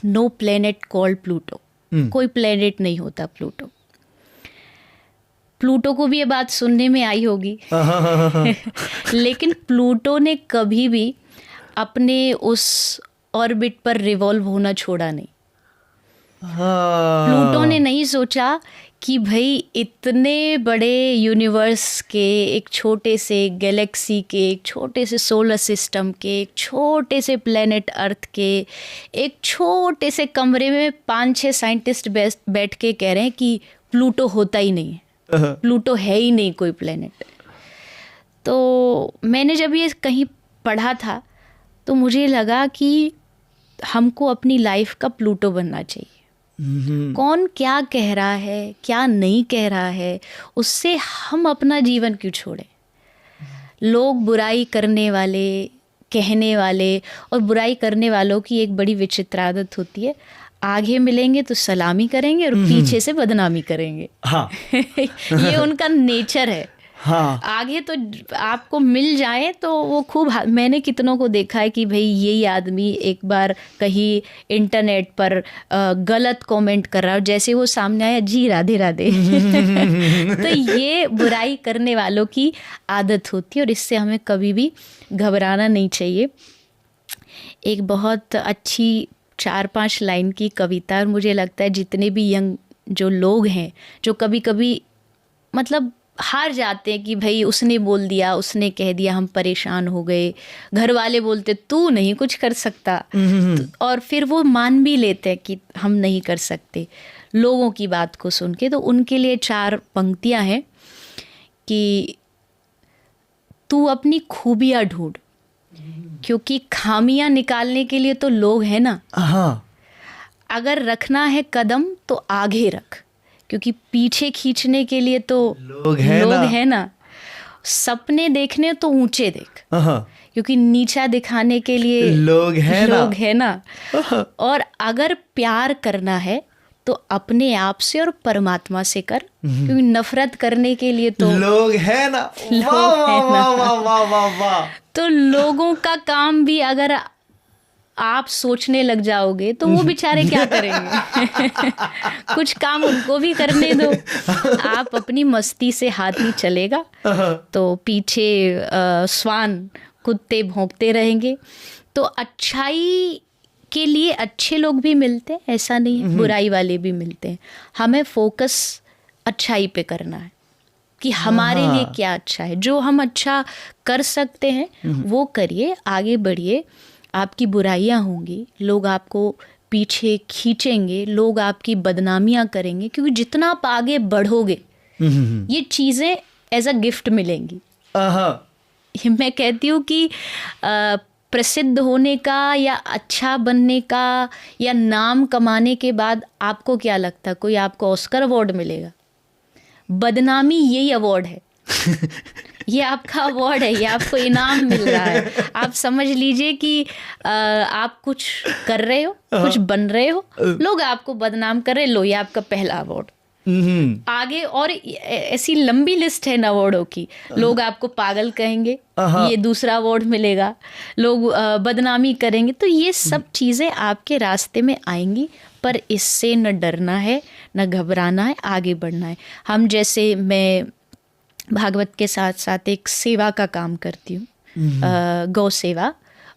No planet called Pluto. कोई planet नहीं होता प्लूटो। प्लूटो को भी ये बात सुनने में आई होगी लेकिन प्लूटो ने कभी भी अपने उस ऑर्बिट पर रिवॉल्व होना छोड़ा नहीं। प्लूटो ने नहीं सोचा कि भाई इतने बड़े यूनिवर्स के, एक छोटे से गैलेक्सी के, एक छोटे से सोलर सिस्टम के, एक छोटे से प्लेनेट अर्थ के, एक छोटे से कमरे में 5-6 साइंटिस्ट बैठ के कह रहे हैं कि प्लूटो होता ही नहीं है, प्लूटो है ही नहीं कोई प्लेनेट। तो मैंने जब ये कहीं पढ़ा था तो मुझे लगा कि हमको अपनी लाइफ का प्लूटो बनना चाहिए। कौन क्या कह रहा है, क्या नहीं कह रहा है, उससे हम अपना जीवन क्यों छोड़ें। लोग बुराई करने वाले, कहने वाले, और बुराई करने वालों की एक बड़ी विचित्र आदत होती है, आगे मिलेंगे तो सलामी करेंगे और पीछे से बदनामी करेंगे। हाँ। ये उनका नेचर है। हाँ। आगे तो आपको मिल जाए तो वो खूब, मैंने कितनों को देखा है कि भाई यही आदमी एक बार कहीं इंटरनेट पर गलत कमेंट कर रहा है, जैसे वो सामने आया, जी राधे राधे तो ये बुराई करने वालों की आदत होती है और इससे हमें कभी भी घबराना नहीं चाहिए। एक बहुत अच्छी 4-5 लाइन की कविता, और मुझे लगता है जितने भी यंग जो लोग हैं जो कभी कभी मतलब हार जाते हैं कि भाई उसने बोल दिया, उसने कह दिया, हम परेशान हो गए, घर वाले बोलते तू नहीं कुछ कर सकता, और फिर वो मान भी लेते हैं कि हम नहीं कर सकते लोगों की बात को सुन के। तो उनके लिए 4 पंक्तियां हैं कि तू अपनी खूबियां ढूंढ, क्योंकि खामियां निकालने के लिए तो लोग हैं ना। हाँ। अगर रखना है कदम तो आगे रख, क्योंकि पीछे खींचने के लिए तो लोग है ना। सपने देखने तो ऊंचे देख, क्योंकि नीचा दिखाने के लिए लोग है ना। और अगर प्यार करना है तो अपने आप से और परमात्मा से कर, क्योंकि नफरत करने के लिए तो लोग है ना। तो लोगों का काम भी अगर आप सोचने लग जाओगे तो वो बेचारे क्या करेंगे कुछ काम उनको भी करने दो। आप अपनी मस्ती से हाथ नहीं चलेगा तो पीछे स्वान कुत्ते भौंकते रहेंगे। तो अच्छाई के लिए अच्छे लोग भी मिलते हैं, ऐसा नहीं है, बुराई वाले भी मिलते हैं। हमें फोकस अच्छाई पे करना है कि हमारे लिए क्या अच्छा है, जो हम अच्छा कर सकते हैं वो करिए, आगे बढ़िए। आपकी बुराइयां होंगी, लोग आपको पीछे खींचेंगे, लोग आपकी बदनामियां करेंगे, क्योंकि जितना आप आगे बढ़ोगे ये चीज़ें एज अ गिफ्ट मिलेंगी। मैं कहती हूँ कि प्रसिद्ध होने का या अच्छा बनने का या नाम कमाने के बाद आपको क्या लगता है कोई आपको ऑस्कर अवार्ड मिलेगा? बदनामी यही अवार्ड है ये आपका अवार्ड है, ये आपको इनाम मिल रहा है। आप समझ लीजिए कि आप कुछ कर रहे हो, कुछ बन रहे हो, लोग आपको बदनाम कर रहे, लो ये आपका पहला अवार्ड। आगे और ऐसी लंबी लिस्ट है ना अवार्डों की। लोग आपको पागल कहेंगे, ये दूसरा अवार्ड मिलेगा, लोग बदनामी करेंगे। तो ये सब चीज़ें आपके रास्ते में आएंगी, पर इससे न डरना है न घबराना है, आगे बढ़ना है। हम जैसे मैं भागवत के साथ साथ एक सेवा का काम करती हूँ, गौ सेवा,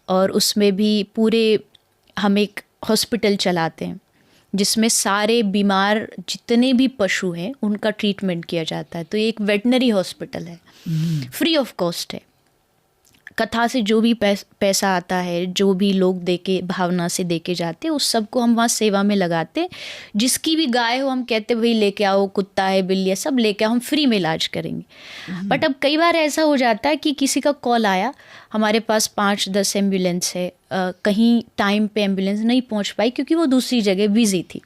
और उसमें भी पूरे हम एक हॉस्पिटल चलाते हैं जिसमें सारे बीमार जितने भी पशु हैं उनका ट्रीटमेंट किया जाता है। तो ये एक वेटनरी हॉस्पिटल है, फ्री ऑफ कॉस्ट है। कथा से जो भी पैसा आता है, जो भी लोग देके भावना से देके जाते हैं, उस सब को हम वहाँ सेवा में लगाते। जिसकी भी गाय हो हम कहते भाई लेके आओ, कुत्ता है, बिल्ली है, सब लेके आओ, हम फ्री में इलाज करेंगे। बट अब कई बार ऐसा हो जाता है कि किसी का कॉल आया, हमारे पास 5-10 एम्बुलेंस है, कहीं टाइम पे एम्बुलेंस नहीं पहुँच पाई क्योंकि वो दूसरी जगह बिजी थी।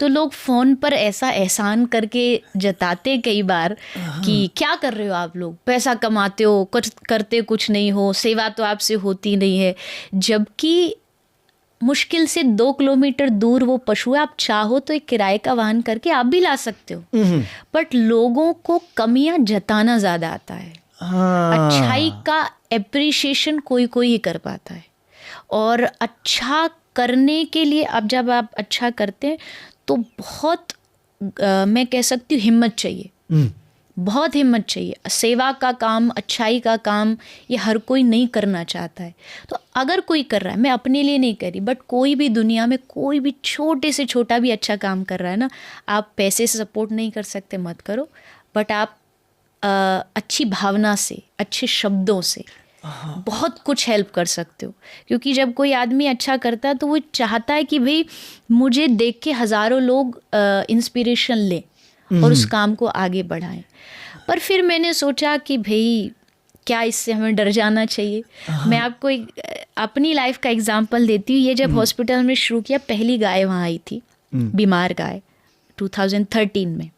तो लोग फ़ोन पर ऐसा एहसान करके जताते कई बार कि क्या कर रहे हो आप लोग, पैसा कमाते हो, कुछ करते कुछ नहीं हो, सेवा तो आपसे होती नहीं है। जबकि मुश्किल से 2 किलोमीटर दूर वो पशु है, आप चाहो तो एक किराए का वाहन करके आप भी ला सकते हो। बट लोगों को कमियां जताना ज़्यादा आता है। अच्छाई का एप्रिशिएशन कोई कोई ही कर पाता है, और अच्छा करने के लिए अब जब आप अच्छा करते हैं तो बहुत मैं कह सकती हूँ हिम्मत चाहिए, बहुत हिम्मत चाहिए। सेवा का काम, अच्छाई का काम ये हर कोई नहीं करना चाहता है। तो अगर कोई कर रहा है, मैं अपने लिए नहीं कर रही, बट कोई भी दुनिया में कोई भी छोटे से छोटा भी अच्छा काम कर रहा है ना, आप पैसे से सपोर्ट नहीं कर सकते, मत करो, बट आप अच्छी भावना से, अच्छे शब्दों से बहुत कुछ हेल्प कर सकते हो। क्योंकि जब कोई आदमी अच्छा करता है तो वो चाहता है कि भाई मुझे देख के हज़ारों लोग इंस्पिरेशन लें और उस काम को आगे बढ़ाएं। पर फिर मैंने सोचा कि भाई क्या इससे हमें डर जाना चाहिए। मैं आपको एक अपनी लाइफ का एग्जांपल देती हूँ। ये जब हॉस्पिटल में शुरू किया, पहली गाय वहाँ आई थी, बीमार गाय, 2013 में।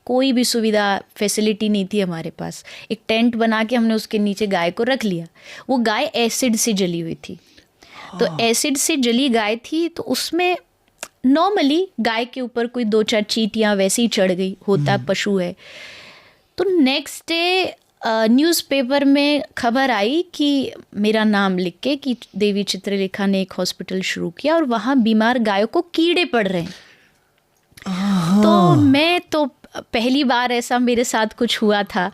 कोई भी सुविधा फैसिलिटी नहीं थी हमारे पास। एक टेंट बना के हमने उसके नीचे गाय को रख लिया। वो गाय एसिड से जली हुई थी। तो एसिड से जली गाय थी तो उसमें नॉर्मली गाय के ऊपर कोई 2-4 चींटियाँ वैसे ही चढ़ गई, होता पशु है। तो नेक्स्ट डे न्यूज़पेपर में खबर आई कि मेरा नाम लिख के कि देवी चित्रलेखा ने एक हॉस्पिटल शुरू किया और वहाँ बीमार गायों को कीड़े पड़ रहे हैं। तो मैं तो पहली बार ऐसा मेरे साथ कुछ हुआ था,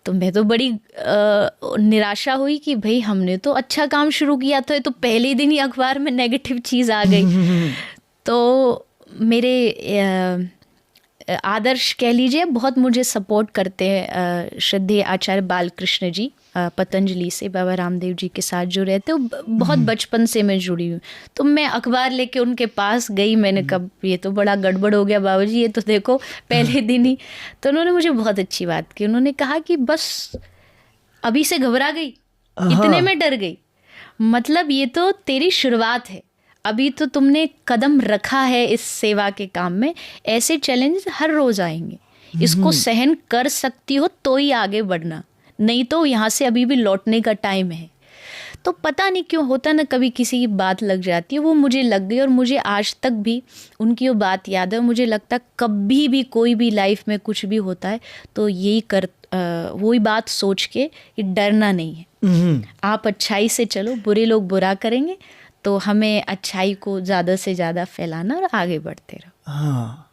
तो मैं तो बड़ी निराशा हुई कि भाई हमने तो अच्छा काम शुरू किया था, तो पहले दिन ही अखबार में नेगेटिव चीज़ आ गई। तो मेरे आदर्श कह लीजिए बहुत मुझे सपोर्ट करते हैं। श्रद्धेय आचार्य बालकृष्ण जी पतंजलि से, बाबा रामदेव जी के साथ जो रहते हो, बहुत बचपन से मैं जुड़ी हूँ। तो मैं अखबार लेके उनके पास गई, मैंने कहा ये तो बड़ा गड़बड़ हो गया बाबा जी, ये तो देखो पहले दिन ही। तो उन्होंने मुझे बहुत अच्छी बात की, उन्होंने कहा कि बस अभी से घबरा गई, इतने में डर गई, मतलब ये तो तेरी शुरुआत है, अभी तो तुमने कदम रखा है इस सेवा के काम में, ऐसे चैलेंज हर रोज़ आएंगे, इसको सहन कर सकती हो तो ही आगे बढ़ना, नहीं तो यहाँ से अभी भी लौटने का टाइम है। तो पता नहीं क्यों होता ना, कभी किसी की बात लग जाती है, वो मुझे लग गई और मुझे आज तक भी उनकी वो बात याद है। मुझे लगता कभी भी कोई भी लाइफ में कुछ भी होता है तो यही वही बात सोच के कि डरना नहीं है, आप अच्छाई से चलो, बुरे लोग बुरा करेंगे तो हमें अच्छाई को ज़्यादा से ज़्यादा फैलाना और आगे बढ़ते रहो। हाँ,